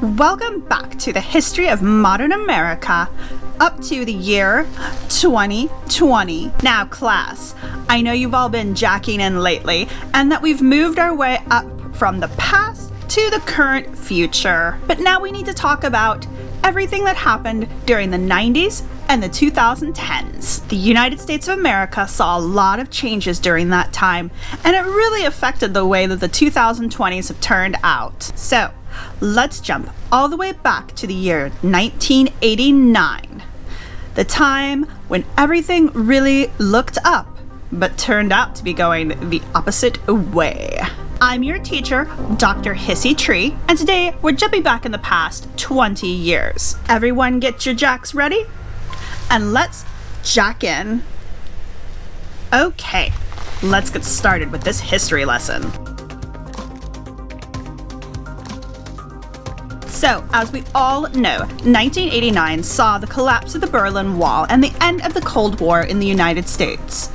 Welcome back to the history of modern America up to the year 2020. Now class, I know you've all been jacking in lately and that we've moved our way up from the past to the current future. But now we need to talk about everything that happened during the 90s and the 2010s. The United States of America saw a lot of changes during that time, and it really affected the way that the 2020s have turned out. So, let's jump all the way back to the year 1989, the time when everything really looked up, but turned out to be going the opposite way. I'm your teacher, Dr. Hissy Tree, and today we're jumping back in the past 20 years. Everyone get your jacks ready? And let's jack in. Okay, let's get started with this history lesson. So, as we all know, 1989 saw the collapse of the Berlin Wall and the end of the Cold War in the United States.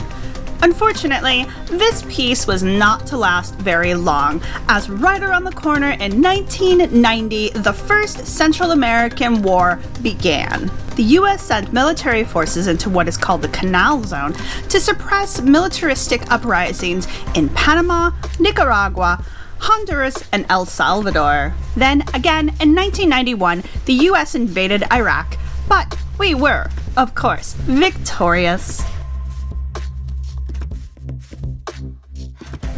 Unfortunately, this peace was not to last very long, as right around the corner in 1990, the First Central American War began. The U.S. sent military forces into what is called the Canal Zone to suppress militaristic uprisings in Panama, Nicaragua, Honduras, and El Salvador. Then, again, in 1991, the U.S. invaded Iraq, but we were, of course, victorious.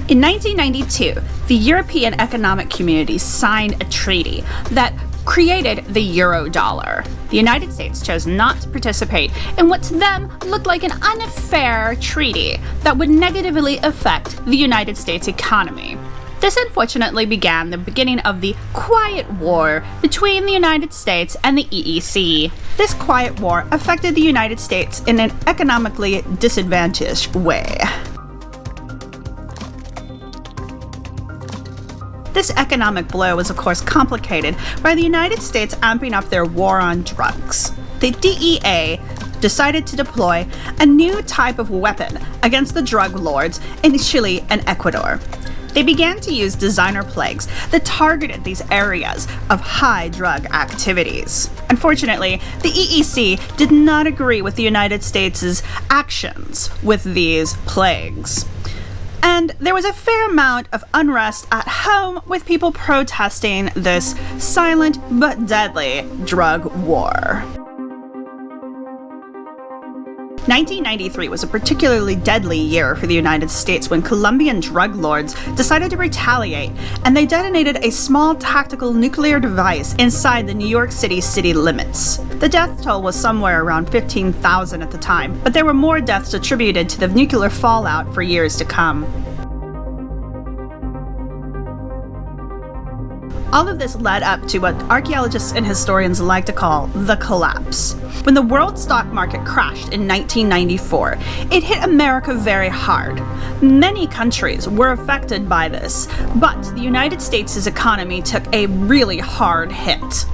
In 1992, the European Economic Community signed a treaty that created the Eurodollar. The United States chose not to participate in what to them looked like an unfair treaty that would negatively affect the United States economy. This unfortunately began the beginning of the Quiet War between the United States and the EEC. This Quiet War affected the United States in an economically disadvantaged way. This economic blow was of course complicated by the United States amping up their war on drugs. The DEA decided to deploy a new type of weapon against the drug lords in Chile and Ecuador. They began to use designer plagues that targeted these areas of high drug activities. Unfortunately, the EEC did not agree with the United States' actions with these plagues. And there was a fair amount of unrest at home with people protesting this silent but deadly drug war. 1993 was a particularly deadly year for the United States when Colombian drug lords decided to retaliate, and they detonated a small tactical nuclear device inside the New York city limits. The death toll was somewhere around 15,000 at the time, but there were more deaths attributed to the nuclear fallout for years to come. All of this led up to what archaeologists and historians like to call the collapse. When the world stock market crashed in 1994, it hit America very hard. Many countries were affected by this, but the United States' economy took a really hard hit.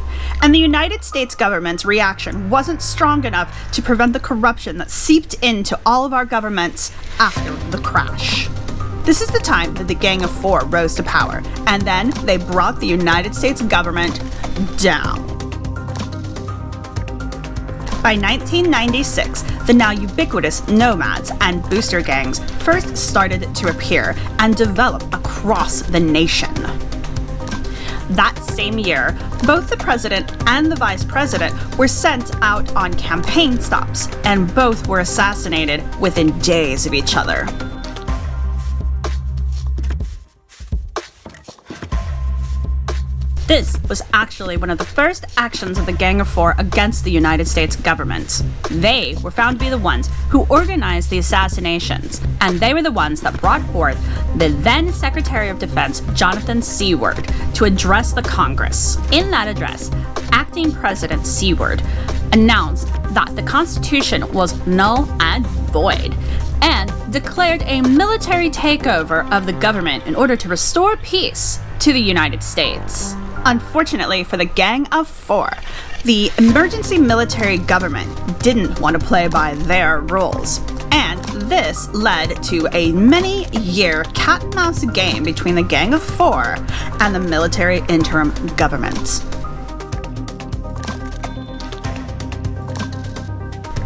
And the United States government's reaction wasn't strong enough to prevent the corruption that seeped into all of our governments after the crash. This is the time that the Gang of Four rose to power, and then they brought the United States government down. By 1996, the now ubiquitous nomads and booster gangs first started to appear and develop across the nation. That same year, both the president and the vice president were sent out on campaign stops, and both were assassinated within days of each other. This was actually one of the first actions of the Gang of Four against the United States government. They were found to be the ones who organized the assassinations, and they were the ones that brought forth the then Secretary of Defense, Jonathan Seward, to address the Congress. In that address, acting President Seward announced that the Constitution was null and void, and declared a military takeover of the government in order to restore peace to the United States. Unfortunately for the Gang of Four, the emergency military government didn't want to play by their rules, and this led to a many-year cat-and-mouse game between the Gang of Four and the military interim government.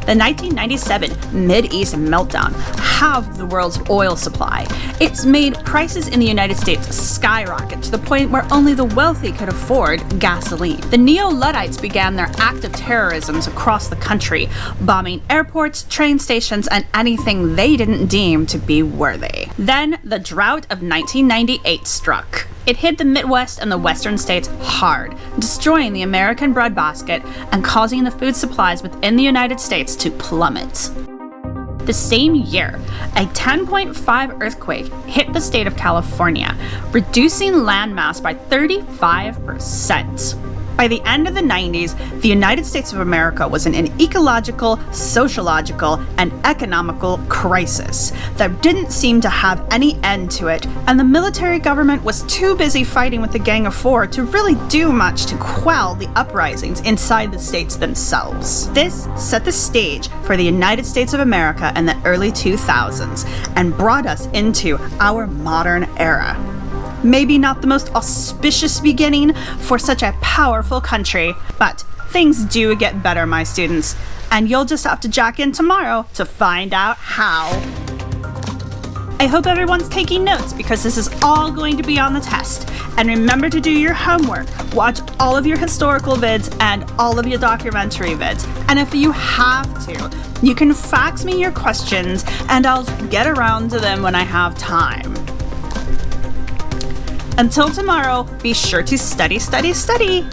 The 1997 Mideast meltdown halved the world's oil supply. It's made prices in the United States skyrocket to the point where only the wealthy could afford gasoline. The Neo-Luddites began their act of terrorisms across the country, bombing airports, train stations, and anything they didn't deem to be worthy. Then the drought of 1998 struck. It hit the Midwest and the western states hard, destroying the American breadbasket and causing the food supplies within the United States to plummet. The same year, a 10.5 earthquake hit the state of California, reducing landmass by 35%. By the end of the 90s, the United States of America was in an ecological, sociological, and economical crisis that didn't seem to have any end to it, and the military government was too busy fighting with the Gang of Four to really do much to quell the uprisings inside the states themselves. This set the stage for the United States of America in the early 2000s and brought us into our modern era. Maybe not the most auspicious beginning for such a powerful country, but things do get better, my students, and you'll just have to jack in tomorrow to find out how. I hope everyone's taking notes because this is all going to be on the test. And remember to do your homework, watch all of your historical vids and all of your documentary vids. And if you have to, you can fax me your questions and I'll get around to them when I have time. Until tomorrow, be sure to study, study, study.